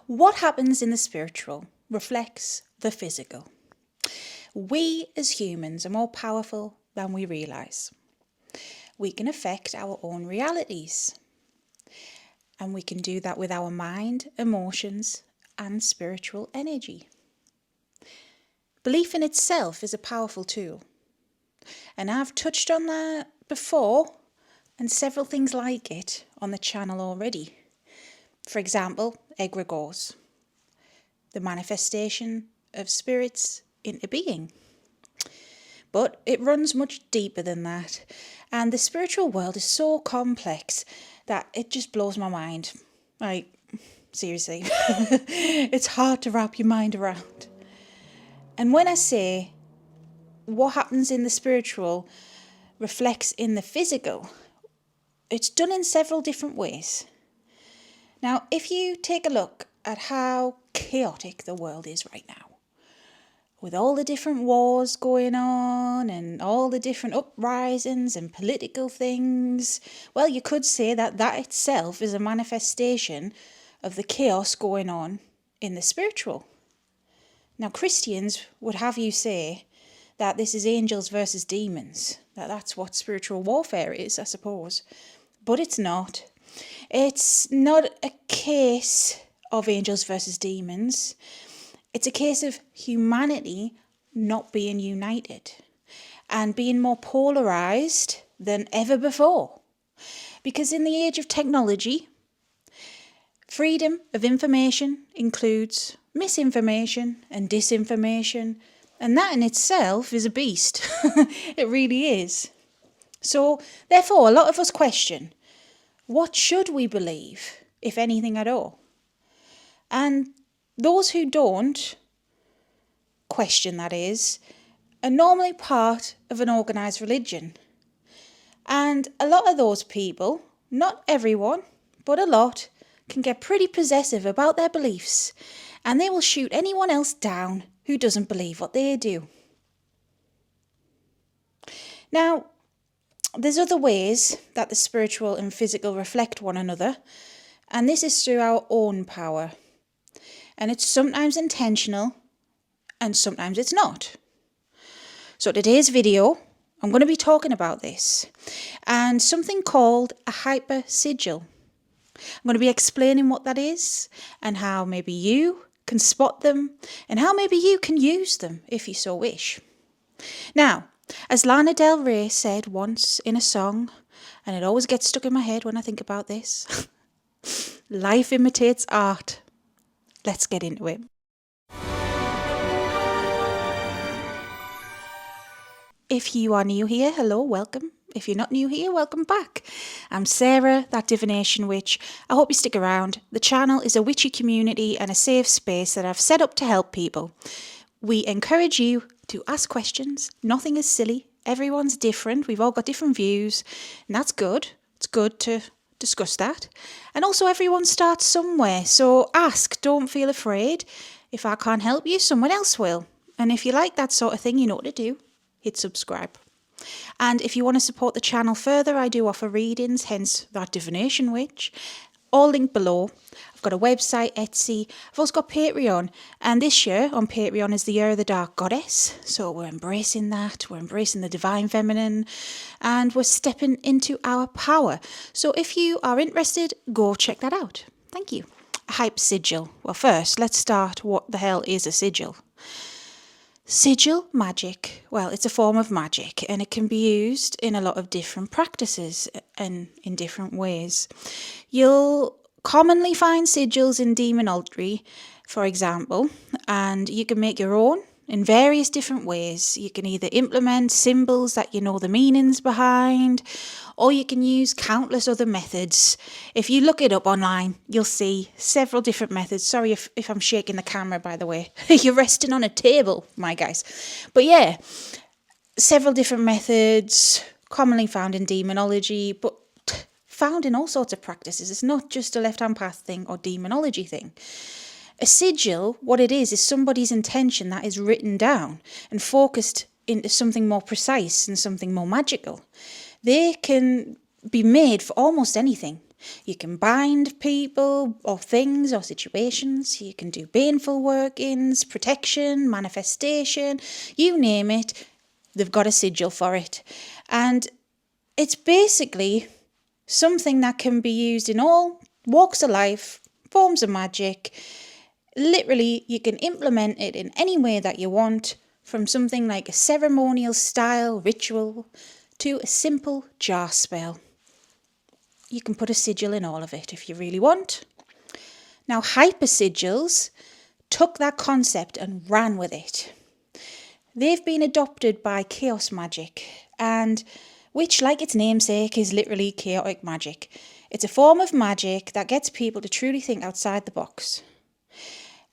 What happens in the spiritual reflects the physical. We as humans are more powerful than we realise. We can affect our own realities. And we can do that with our mind, emotions, and spiritual energy. Belief in itself is a powerful tool. And I've touched on that before and several things like it on the channel already. For example, egregores, the manifestation of spirits into being. But it runs much deeper than that. And the spiritual world is so complex that it just blows my mind. Like, seriously, it's hard to wrap your mind around. And when I say what happens in the spiritual reflects in the physical, it's done in several different ways. Now, if you take a look at how chaotic the world is right now, with all the different wars going on and all the different uprisings and political things, well, you could say that that itself is a manifestation of the chaos going on in the spiritual. Now, Christians would have you say that this is angels versus demons, that's what spiritual warfare is, I suppose. But it's not. It's not a case of angels versus demons. It's a case of humanity not being united and being more polarised than ever before. Because in the age of technology, freedom of information includes misinformation and disinformation, and that in itself is a beast. It really is. So, therefore, a lot of us question, what should we believe, if anything at all? And those who don't question, that is, are normally part of an organised religion. And a lot of those people, not everyone, but a lot, can get pretty possessive about their beliefs, and they will shoot anyone else down who doesn't believe what they do. Now, there's other ways that the spiritual and physical reflect one another, and this is through our own power. And it's sometimes intentional, and sometimes it's not. So today's video, I'm going to be talking about this, and something called a hypersigil. I'm going to be explaining what that is, and how maybe you can spot them, and how maybe you can use them if you so wish. Now, as Lana Del Rey said once in a song, and it always gets stuck in my head when I think about this, life imitates art. Let's get into it. If you are new here, hello, welcome. If you're not new here, welcome back. I'm Sarah, that divination witch. I hope you stick around. The channel is a witchy community and a safe space that I've set up to help people. We encourage you to ask questions. Nothing is silly. Everyone's different. We've all got different views, and that's good. It's good to discuss that. And also, everyone starts somewhere, so ask, don't feel afraid. If I can't help you, someone else will. And if you like that sort of thing, you know what to do. Hit subscribe. And if you want to support the channel further, I do offer readings, hence that divination witch. All linked below. I've got a website, Etsy. I've also got Patreon. And this year on Patreon is the Year of the Dark Goddess. So we're embracing that. We're embracing the divine feminine. And we're stepping into our power. So if you are interested, go check that out. Thank you. A hypersigil. Well, first, let's start. What the hell is a sigil? Sigil magic, well, it's a form of magic, and it can be used in a lot of different practices and in different ways. You'll commonly find sigils in demonology, for example, and you can make your own in various different ways. You can either implement symbols that you know the meanings behind, or you can use countless other methods. If you look it up online, you'll see several different methods. Sorry if I'm shaking the camera, by the way. You're resting on a table, my guys. But yeah, several different methods, commonly found in demonology, but found in all sorts of practices. It's not just a left-hand path thing or demonology thing. A sigil, what it is somebody's intention that is written down and focused into something more precise and something more magical. They can be made for almost anything. You can bind people or things or situations. You can do baneful workings, protection, manifestation, you name it. They've got a sigil for it. And it's basically something that can be used in all walks of life, forms of magic. Literally, you can implement it in any way that you want, from something like a ceremonial style ritual to a simple jar spell. You can put a sigil in all of it if you really want. Now, Hypersigils took that concept and ran with it. They've been adopted by chaos magic, and which, like its namesake, is literally chaotic magic. It's a form of magic that gets people to truly think outside the box.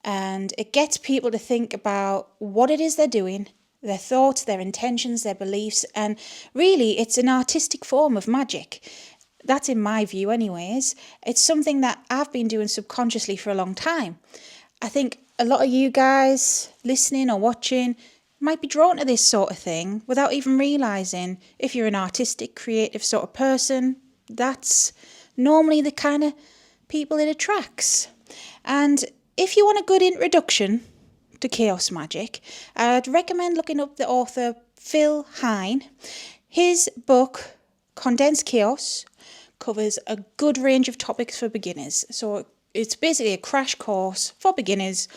And it gets people to think about what it is they're doing, their thoughts, their intentions, their beliefs, and really it's an artistic form of magic. That's in my view anyways. It's something that I've been doing subconsciously for a long time. I think a lot of you guys listening or watching might be drawn to this sort of thing without even realising. If you're an artistic, creative sort of person, that's normally the kind of people it attracts. And if you want a good introduction to chaos magic, I'd recommend looking up the author Phil Hine. His book, Condensed Chaos, covers a good range of topics for beginners. So it's basically a crash course for beginners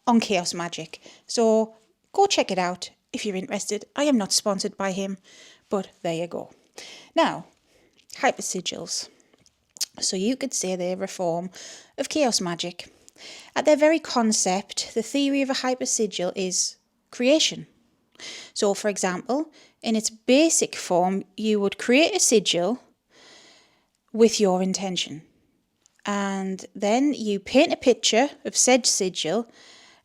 on chaos magic. So go check it out if you're interested. I am not sponsored by him, but there you go. Now, Hypersigils. So you could say they're a form of chaos magic. At their very concept, the theory of a hypersigil is creation. So, for example, in its basic form, you would create a sigil with your intention. And then you paint a picture of said sigil,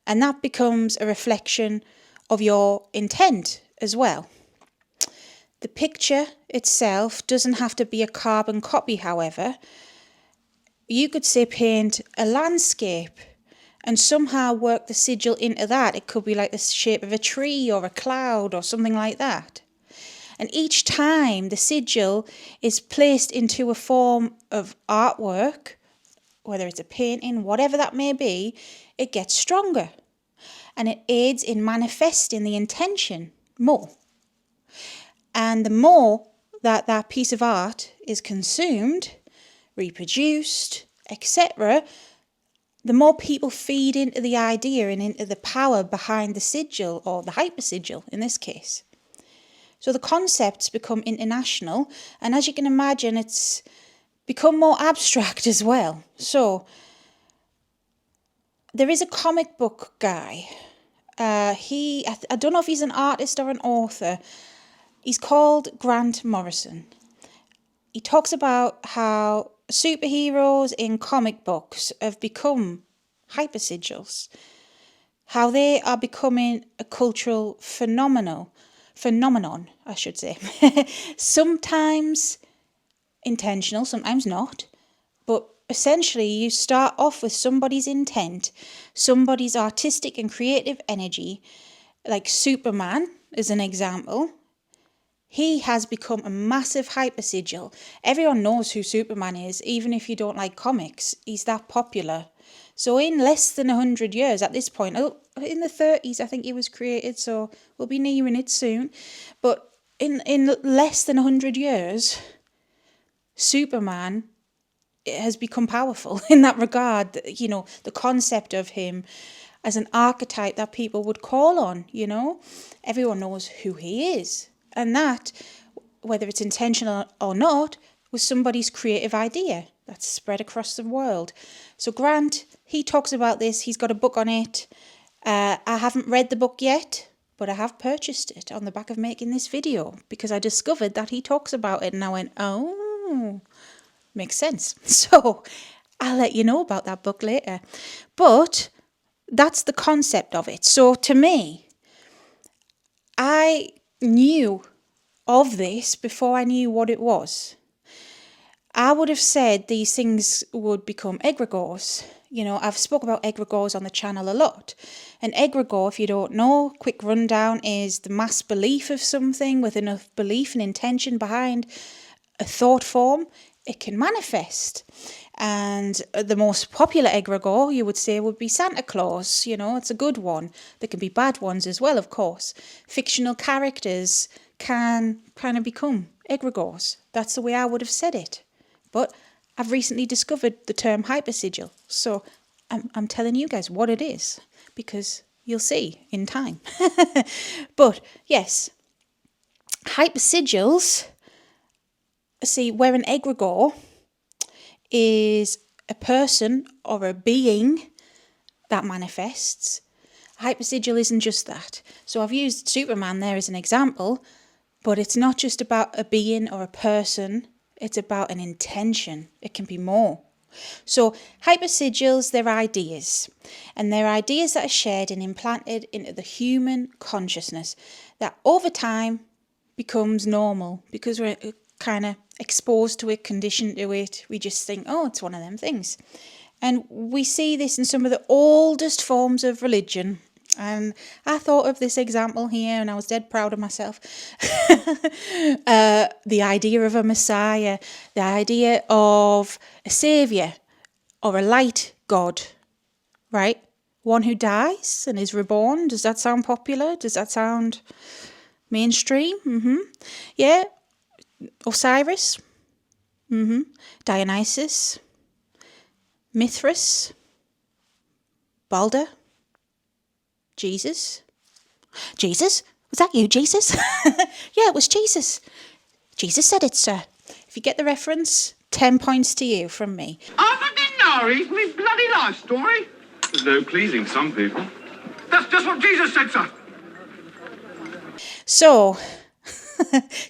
and that becomes a reflection of your intent as well. The picture itself doesn't have to be a carbon copy, however. You could say paint a landscape and somehow work the sigil into that. It could be like the shape of a tree or a cloud or something like that. And each time the sigil is placed into a form of artwork, whether it's a painting, whatever that may be, it gets stronger. And it aids in manifesting the intention more. And the more that that piece of art is consumed, reproduced, etc., the more people feed into the idea and into the power behind the sigil, or the hypersigil in this case. So the concepts become international, and as you can imagine, it's become more abstract as well. So there is a comic book guy. I don't know if he's an artist or an author. He's called Grant Morrison. He talks about how superheroes in comic books have become hypersigils, how they are becoming a cultural phenomenon, I should say. Sometimes intentional, sometimes not, but essentially you start off with somebody's intent, somebody's artistic and creative energy, like Superman is an example. He has become a massive hypersigil. Everyone knows who Superman is, even if you don't like comics. He's that popular. So in less than 100 years, at this point, in the 30s, I think he was created, so we'll be nearing it soon. But in less than 100 years, Superman has become powerful in that regard. You know, the concept of him as an archetype that people would call on, you know. Everyone knows who he is. And that, whether it's intentional or not, was somebody's creative idea that's spread across the world. So Grant, he talks about this. He's got a book on it. I haven't read the book yet, but I have purchased it on the back of making this video because I discovered that he talks about it and I went, oh, makes sense. So I'll let you know about that book later. But that's the concept of it. So to me, I knew of this before I knew what it was. I would have said these things would become egregores. You know, I've spoke about egregores on the channel a lot. An egregore, if you don't know, quick rundown, is the mass belief of something with enough belief and intention behind a thought form. it can manifest. And the most popular egregore, you would say, would be Santa Claus. You know, it's a good one. There can be bad ones as well, of course. Fictional characters can kind of become egregores. That's the way I would have said it. But I've recently discovered the term hypersigil. So I'm telling you guys what it is, because you'll see in time. But yes, hypersigils, see, where an egregore is a person or a being that manifests, hypersigil isn't just that. So I've used Superman there as an example, but it's not just about a being or a person, it's about an intention. It can be more. So hypersigils, they're ideas, and they're ideas that are shared and implanted into the human consciousness that over time becomes normal because we're kind of exposed to it, conditioned to it. We just think, oh, it's one of them things. And we see this in some of the oldest forms of religion. And I thought of this example here and I was dead proud of myself. The idea of a Messiah, the idea of a saviour or a light God, right? One who dies and is reborn. Does that sound popular? Does that sound mainstream? Yeah. Osiris. Dionysus. Mithras. Balder. Jesus? Was that you, Jesus? Yeah, it was Jesus. Jesus said it, sir. If you get the reference, 10 points to you from me. Arthur Denari's me bloody life story. There's no pleasing some people. That's just what Jesus said, sir. So,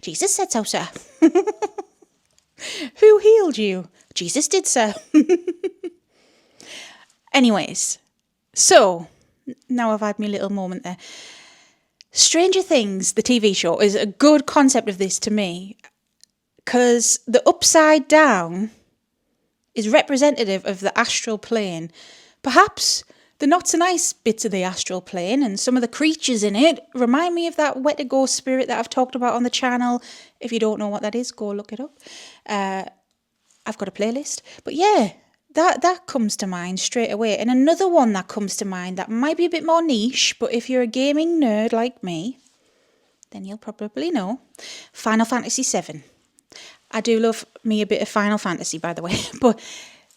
Jesus said so, sir. Who healed you? Jesus did, sir. Anyways, so now I've had my little moment there. Stranger Things, the TV show, is a good concept of this to me, because the upside down is representative of the astral plane. Perhaps the not so nice bits of the astral plane and some of the creatures in it remind me of that Wettigo spirit that I've talked about on the channel. If you don't know what that is, go look it up. I've got a playlist. But yeah, that comes to mind straight away. And another one that comes to mind that might be a bit more niche, but if you're a gaming nerd like me, then you'll probably know. Final Fantasy VII. I do love me a bit of Final Fantasy, by the way, but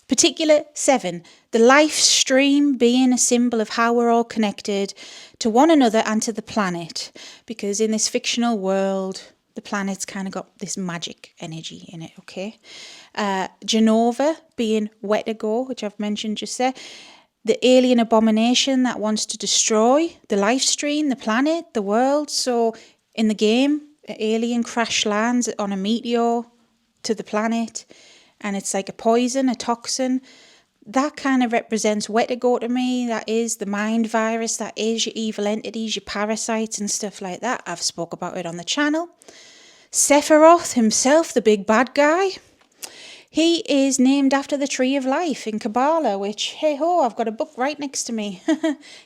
particular 7, the life stream being a symbol of how we're all connected to one another and to the planet, because in this fictional world, the planet's kind of got this magic energy in it, okay? Genova being Wettigo, which I've mentioned just there, the alien abomination that wants to destroy the life stream, the planet, the world. So in the game, an alien crash lands on a meteor to the planet, and it's like a poison, a toxin. That kind of represents Wettigo to me. That is the mind virus. That is your evil entities, your parasites and stuff like that. I've spoke about it on the channel. Sephiroth himself, the big bad guy. He is named after the Tree of Life in Kabbalah, which, hey ho, I've got a book right next to me.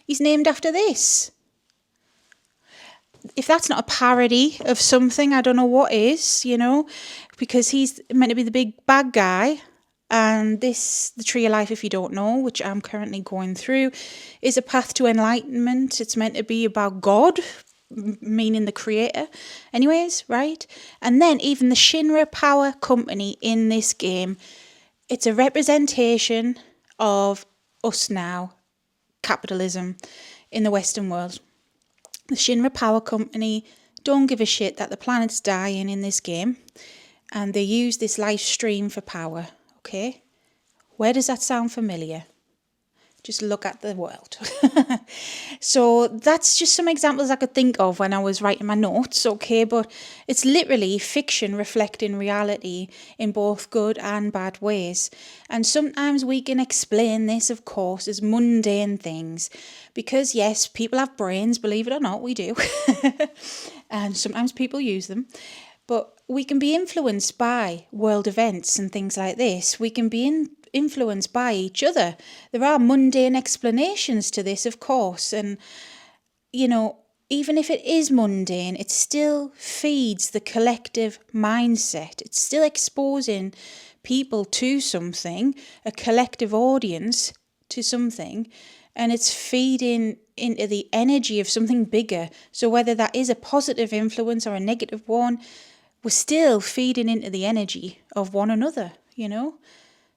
He's named after this. If that's not a parody of something, I don't know what is, you know, because he's meant to be the big bad guy. And this, the Tree of Life, if you don't know, which I'm currently going through, is a path to enlightenment. It's meant to be about God, meaning the creator. Anyways, right? And then even the Shinra Power Company in this game, it's a representation of us now, capitalism in the Western world. The Shinra Power Company don't give a shit that the planet's dying in this game, and they use this live stream for power, okay? Where does that sound familiar? Just look at the world. So that's just some examples I could think of when I was writing my notes, okay? But it's literally fiction reflecting reality in both good and bad ways. And sometimes we can explain this, of course, as mundane things. Because yes, people have brains, believe it or not, we do. And sometimes people use them. But we can be influenced by world events and things like this. We can be influenced by each other. There are mundane explanations to this, of course. And, you know, even if it is mundane, it still feeds the collective mindset. It's still exposing people to something, a collective audience to something, and it's feeding into the energy of something bigger. So whether that is a positive influence or a negative one, we're still feeding into the energy of one another, you know?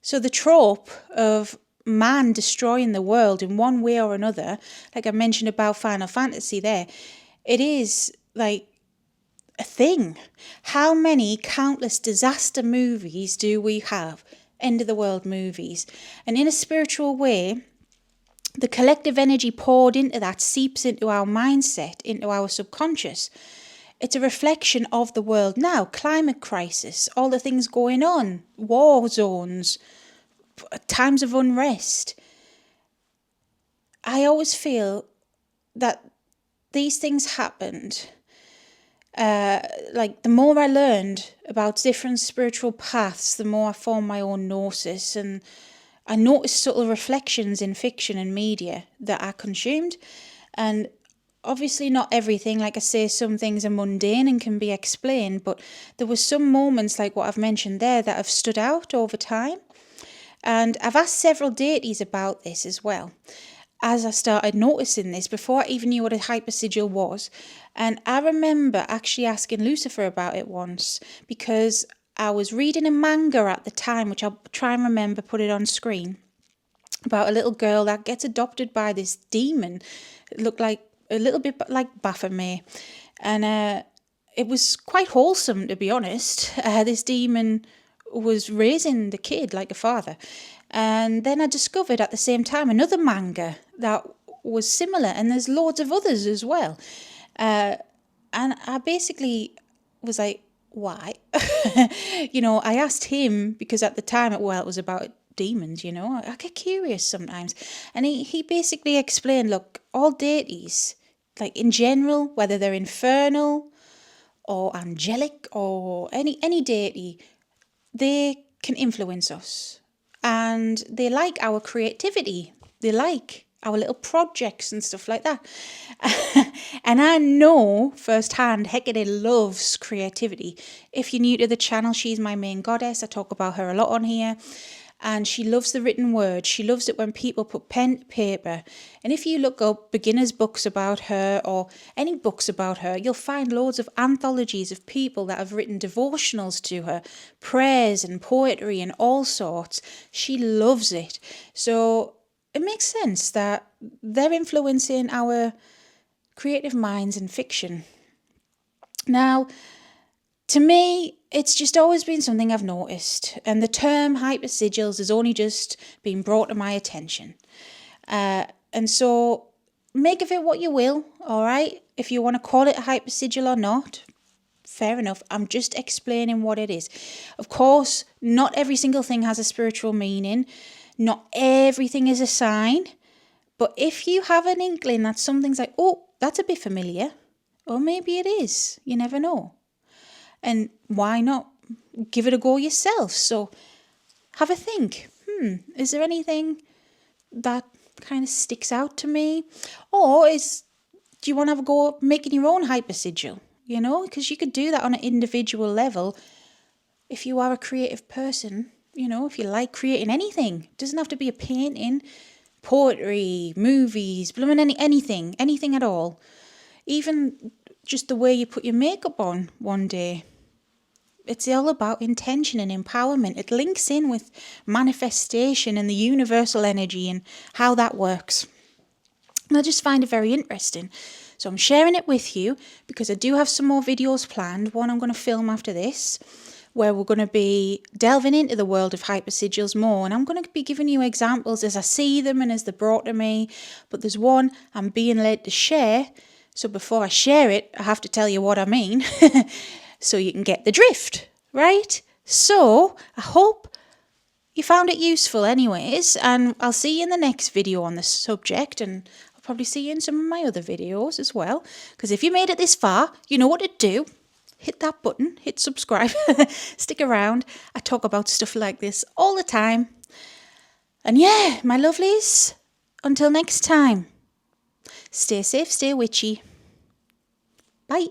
So the trope of man destroying the world in one way or another, like I mentioned about Final Fantasy there, it is like a thing. How many countless disaster movies do we have? End of the world movies. And in a spiritual way, the collective energy poured into that seeps into our mindset, into our subconscious. It's a reflection of the world now. Climate crisis, all the things going on, war zones, times of unrest. I always feel that these things happened. Like the more I learned about different spiritual paths, the more I formed my own gnosis, and I noticed subtle reflections in fiction and media that I consumed. And obviously not everything, like I say, some things are mundane and can be explained, but there were some moments like what I've mentioned there that have stood out over time. And I've asked several deities about this as well, as I started noticing this before I even knew what a hypersigil was. And I remember actually asking Lucifer about it once, because I was reading a manga at the time, which I'll try and remember, put it on screen, about a little girl that gets adopted by this demon. It looked like a little bit like Baphomet. And it was quite wholesome, to be honest. This demon was raising the kid like a father. And then I discovered at the same time another manga that was similar, and there's loads of others as well. And I basically was like, why? You know, I asked him because at the time, it was about demons, you know. I get curious sometimes. And he basically explained, look, all deities, like in general, whether they're infernal or angelic or any deity, they can influence us. And they like our creativity. They like our little projects and stuff like that. And I know firsthand, Hecate loves creativity. If you're new to the channel, she's my main goddess. I talk about her a lot on here. And she loves the written word. She loves it when people put pen to paper. And if you look up beginners' books about her or any books about her, you'll find loads of anthologies of people that have written devotionals to her, prayers and poetry and all sorts. She loves it. So it makes sense that they're influencing our creative minds in fiction. Now, to me, it's just always been something I've noticed, and the term hypersigils has only just been brought to my attention. And so make of it what you will, all right? If you want to call it a hypersigil or not, fair enough. I'm just explaining what it is. Of course, not every single thing has a spiritual meaning. Not everything is a sign. But if you have an inkling that something's like, oh, that's a bit familiar, or maybe it is, you never know. And why not give it a go yourself? So have a think. Is there anything that kind of sticks out to me? Or do you want to have a go at making your own hypersigil? You know, because you could do that on an individual level. If you are a creative person, you know, if you like creating anything, it doesn't have to be a painting, poetry, movies, anything at all. Even just the way you put your makeup on one day. It's all about intention and empowerment. It links in with manifestation and the universal energy and how that works. And I just find it very interesting. So I'm sharing it with you because I do have some more videos planned. One I'm going to film after this, where we're going to be delving into the world of hypersigils more. And I'm going to be giving you examples as I see them and as they're brought to me. But there's one I'm being led to share. So before I share it, I have to tell you what I mean. So you can get the drift, right? So I hope you found it useful anyways, and I'll see you in the next video on this subject, and I'll probably see you in some of my other videos as well, because if you made it this far, you know what to do. Hit that button, hit subscribe, stick around. I talk about stuff like this all the time. And yeah, my lovelies, until next time, stay safe, stay witchy. Bye.